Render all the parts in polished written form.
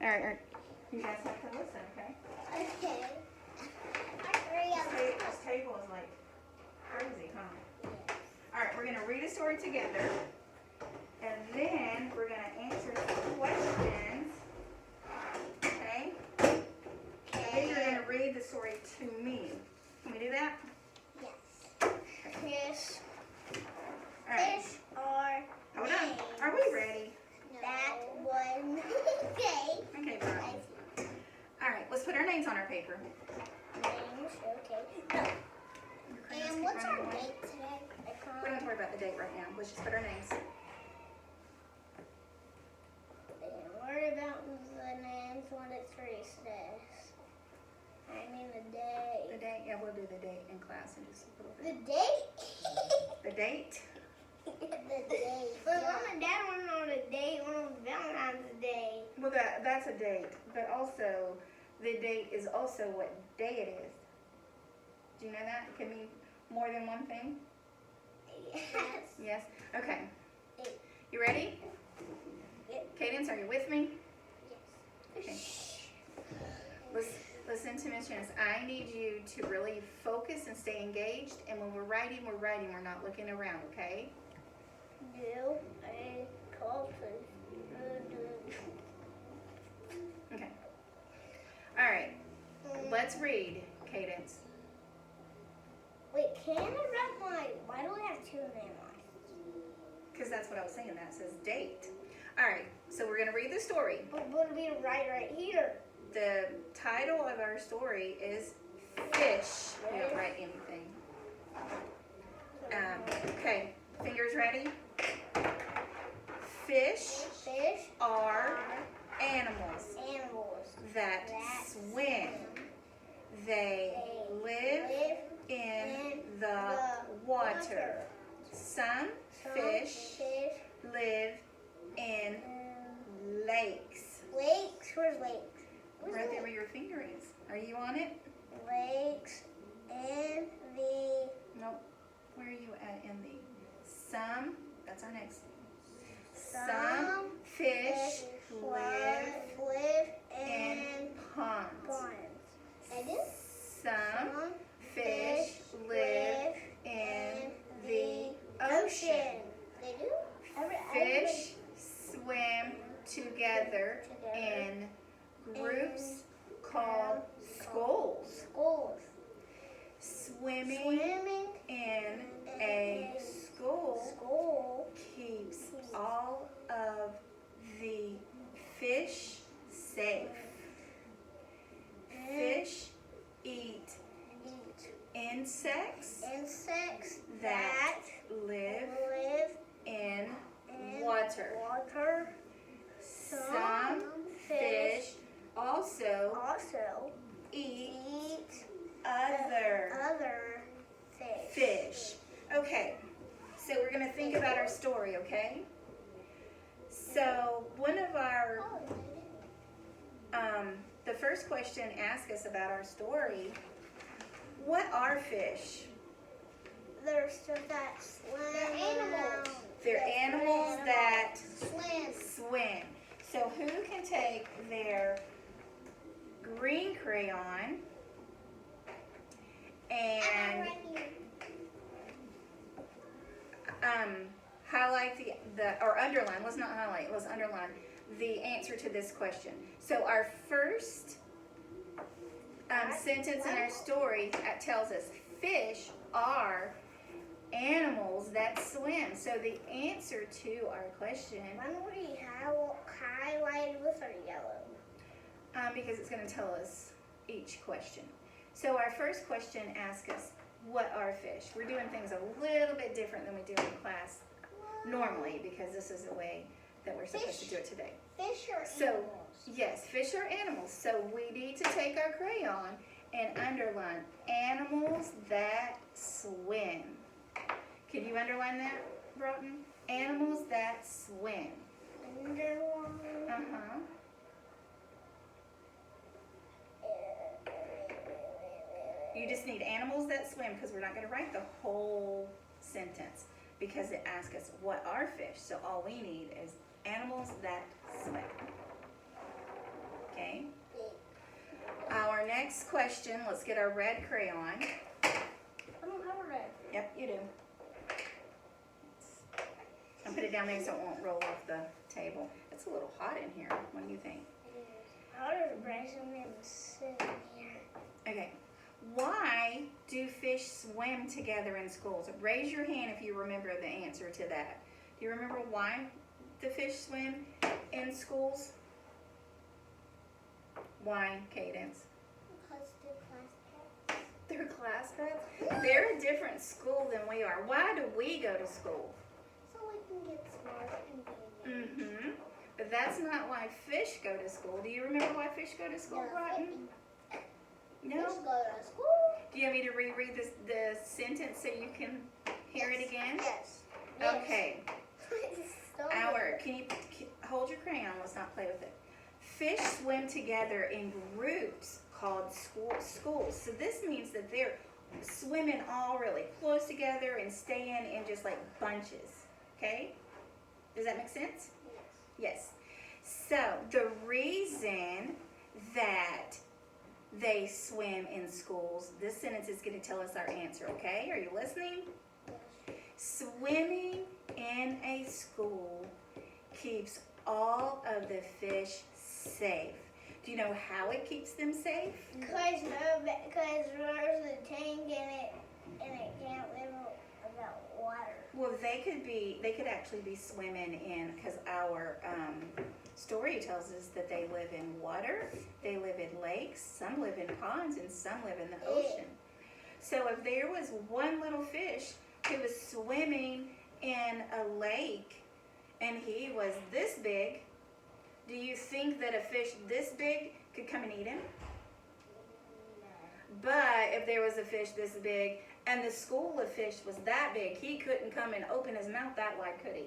All right. You guys have to listen, okay? Okay. This table is like crazy, huh? All right, we're going to read a story together. And then we're going to answer some questions. Okay? And then you're going to read the story to me. Can we do that? Yes. Fish. All right. Fish or Hold on. Are we ready? That one. Okay. Okay, bro. All right, let's put our names on our paper. Names. Okay. And what's our date today? We don't have to worry about the date right now. Let's just put our names. Don't worry about the names when it's recess. I mean the day. The date? Yeah, we'll do the date in class in just a little The bit. date? The date? The date. But Mom and Dad went on a date on Valentine's Day. Well, that's a date, but also the date is also what day it is. Do you know that? It can mean more than one thing? Yes. Yes? Okay. Eight. You ready? Yep. Cadence, are you with me? Yes. Okay. Listen to Miss Janice. I need you to really focus and stay engaged. And when we're writing, we're not looking around, okay? Do a call Okay. All right. Let's read, Cadence. Wait, can I write why do we have two names? Because that's what I was saying. That says date. All right. So we're going to read the story. But what do we write right here? The title of our story is Fish. We don't write anything. Okay. Fingers ready? Fish are animals that swim. They live in the water. Some fish live in lakes. Lakes? Where's lakes? Right there where your finger is. Are you on it? Lakes in the... Nope. Where are you at in the? Some, that's our next. Some fish live in ponds. Some fish live in the ocean. They do? Fish swim together in groups called schools. Swimming in a school keeps all of the fish safe. Fish eat insects that live in water. Some fish also eat other fish. Okay, so we're going to think about our story, okay? So one of our, the first question asks us about our story. What are fish? They're stuff that swim. They're animals. They're animals that swim. So who can take their green crayon and highlight or underline, let's not highlight, let's underline the answer to this question. So our first sentence in our story tells us fish are animals that swim. So the answer to our question... Why don't we highlight with our yellow? Because it's going to tell us each question. So our first question asks us, what are fish? We're doing things a little bit different than we do in class normally, because this is the way that we're supposed to do it today. Fish are animals. Yes, fish are animals. So we need to take our crayon and underline animals that swim. Can you underline that, Broughton? Animals that swim. Underline. Uh-huh. You just need animals that swim, because we're not going to write the whole sentence because it asks us what are fish. So all we need is animals that swim. next question, let's get our red crayon. I don't have a red. Yep, you do. I'll put it down there so it won't roll off the table. It's a little hot in here. What do you think? It is. I would bring something and sit in here. Okay. Why do fish swim together in schools? Raise your hand if you remember the answer to that. Do you remember why the fish swim in schools? Why, Cadence? Because they're class pets. They're class pets? They're a different school than we are. Why do we go to school? So we can get smart and be engaged. But that's not why fish go to school. Do you remember why fish go to school, Broughton? No? Fish go to school. Do you want me to reread the sentence so you can hear it again? Yes. Okay. Can you hold your crayon? Let's not play with it. Fish swim together in groups called schools. So this means that they're swimming all really close together and staying in just like bunches. Okay? Does that make sense? Yes. Yes. So the reason that they swim in schools, this sentence is going to tell us our answer, okay? Are you listening? Swimming in a school keeps all of the fish safe. Do you know how it keeps them safe? Because there's a tank in it and it can't live without water. Well, they could actually be swimming in, because our story tells us that they live in water, they live in lakes, some live in ponds, and some live in the ocean. So if there was one little fish who was swimming in a lake and he was this big, do you think that a fish this big could come and eat him? But if there was a fish this big and the school of fish was that big, he couldn't come and open his mouth that wide, could he?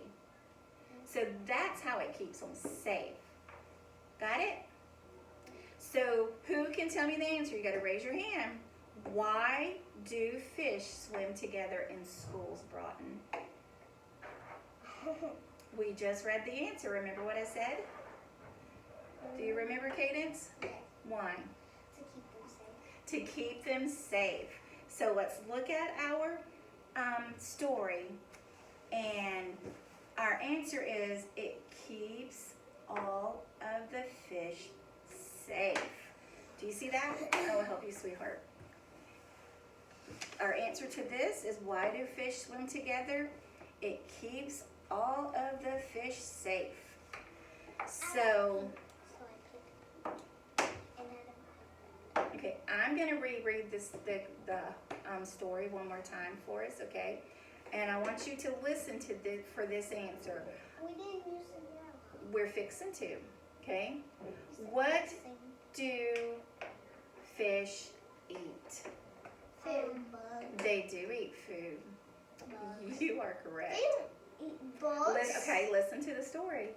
So that's how it keeps them safe. Got it? So who can tell me the answer? You got to raise your hand. Why do fish swim together in schools, Broughton? We just read the answer. Remember what I said? Do you remember, Cadence? Why? To keep them safe. To keep them safe. So let's look at our story, and our answer is it keeps all of the fish safe. Do you see that? I'll help you, sweetheart. Our answer to this is, why do fish swim together? It keeps all of the fish safe. So, okay, I'm going to reread the story one more time for us, okay? And I want you to listen to for this answer. We didn't use the yellow. We're fixing to, okay? What do fish eat? Food. They do eat food. Bugs. You are correct. They don't eat bugs. Okay, listen to the story.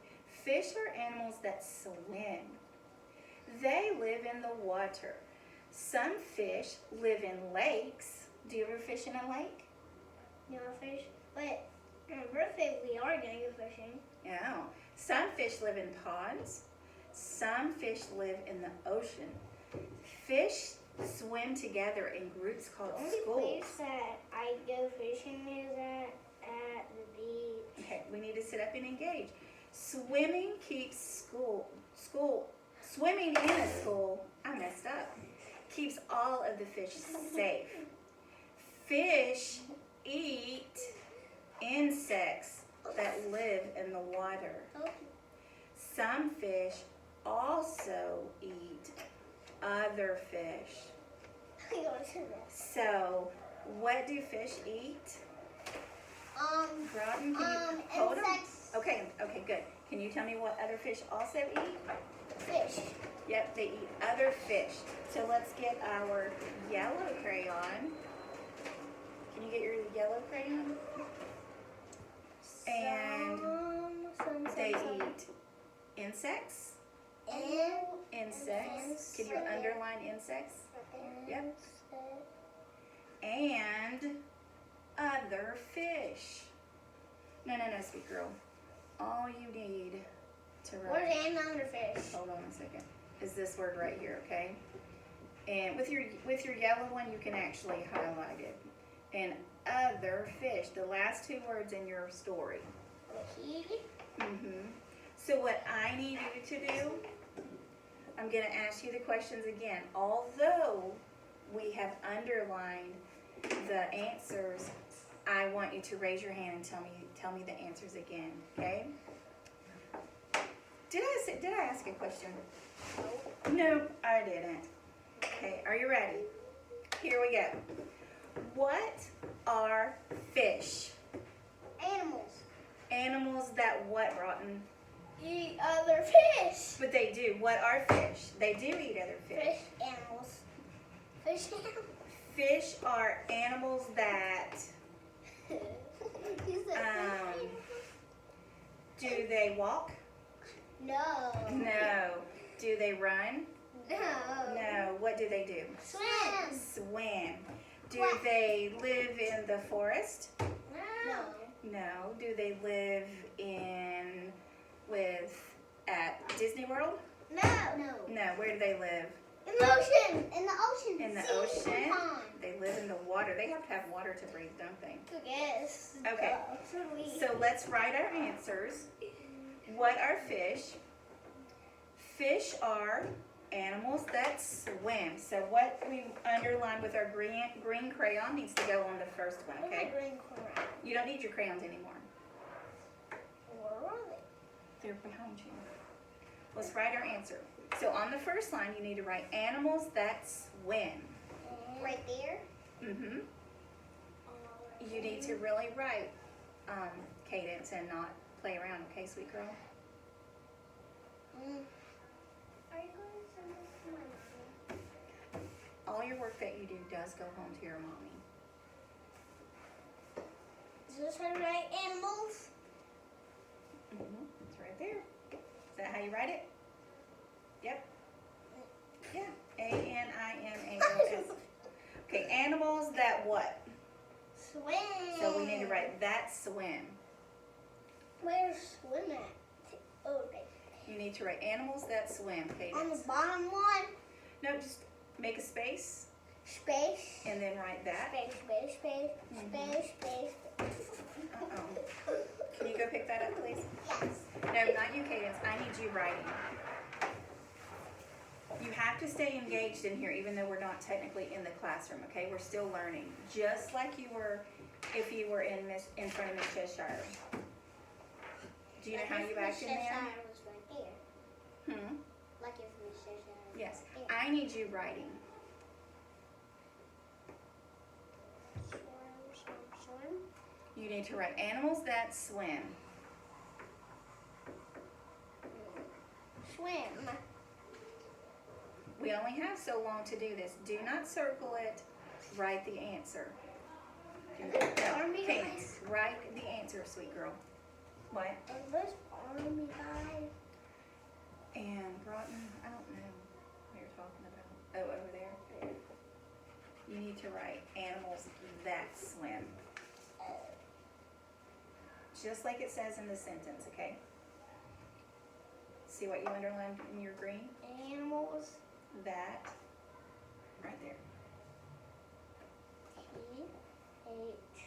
Fish are animals that swim. They live in the water. Some fish live in lakes. Do you ever fish in a lake? You want to fish? But on my birthday, we are going to go fishing. Yeah. Some fish live in ponds. Some fish live in the ocean. Fish swim together in groups called The only schools. place that I go fishing is at the beach. Okay, we need to sit up and engage. Swimming keeps swimming in a school, I messed up, keeps all of the fish safe. Fish eat insects that live in the water. Some fish also eat other fish. So, what do fish eat? Broughton, can you hold them? Insects. Okay, good. Can you tell me what other fish also eat? Fish. Yep, they eat other fish. So let's get our yellow crayon. Can you get your yellow crayon? And they eat insects. Insects. Can you underline insects? Yep. And other fish. No, sweet girl. All you need to write. Where's an other fish? Hold on a second. Is this word right here, okay? And with your yellow one, you can actually highlight it. And other fish, the last two words in your story. So what I need you to do, I'm going to ask you the questions again. Although we have underlined the answers, I want you to raise your hand and tell me the answers again. Okay? Did I ask a question? No, I didn't. Okay, are you ready? Here we go. What are fish? Animals. Animals that what, Rotten? Eat other fish. But they do. What are fish? They do eat other fish. Fish animals. Fish animals. Fish are animals that You said fish animals? do they walk? No. No. Do they run? No. No. What do they do? Swim. Swim. Do What? they live in the forest? No. No. Do they live at Disney World? No. No. No. Where do they live? In the ocean. In the ocean. In the Sea ocean? pond. They live in the water. They have to have water to breathe, don't they? Yes. Okay. So let's write our answers. What are fish? Fish are animals that swim. So what we underlined with our green crayon needs to go on the first one, okay? Green crayon. You don't need your crayons anymore. Where are they? They're behind you. Let's write our answer. So on the first line, you need to write animals that swim. Right there. Mm-hmm. You need to really write cadence and not play around, okay, sweet girl? Are you going to send this to my mommy? All your work that you do does go home to your mommy. Is this how you write animals? Mm-hmm. It's right there. Is that how you write it? Yep. Yeah. A-N-I-M-A-L-S. Okay, animals that what? Swim. So we need to write that swim. Where's swim at? Oh, okay. You need to write animals that swim, Cadence. On the bottom one. No, just make a space Space. and then write that. Space, space, space, Mhm. space, space. Uh-oh. Can you go pick that up, please? Yes. No, not you, Cadence. I need you writing. You have to stay engaged in here even though we're not technically in the classroom, okay? We're still learning. Just like you were if you were in front of Miss Cheshire. Do you know how you act in there? Cheshire was right there. Hmm? Like if Miss Cheshire was Yes. right there. I need you writing. Swim, swim, swim. You need to write animals that swim. Swim. We only have so long to do this. Do not circle it. Write the answer. No, Army Cadence. Write the answer, sweet girl. What? Is this army guy? And Broughton, I don't know what you're talking about. Oh, over there? You need to write animals that swim. Just like it says in the sentence, okay? See what you underlined in your green? Animals. That. Right there. T-H.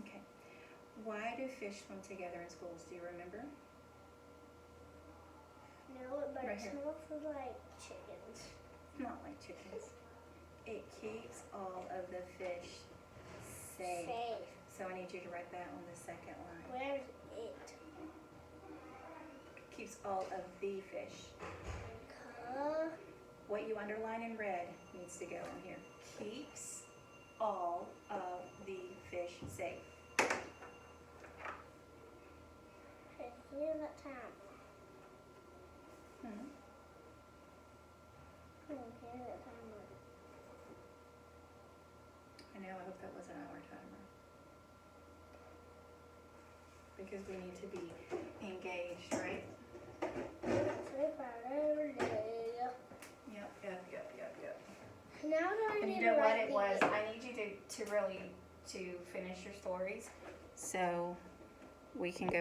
Okay. Why do fish swim together in schools? Do you remember? No, but Right it here. smells like chickens. Not like chickens. It keeps all of the fish safe. So I need you to write that on the second line. Where's it? Keeps all of the fish. Cuh. What you underline in red needs to go in here. Keeps all of the fish safe. Okay, here's that time. Hmm. Here's that timer. I know, I hope that wasn't our timer. Because we need to be engaged, right? Sleep out every day. Yep, Now do I And need you to know what write it the was? I need you to really to finish your stories so we can go back.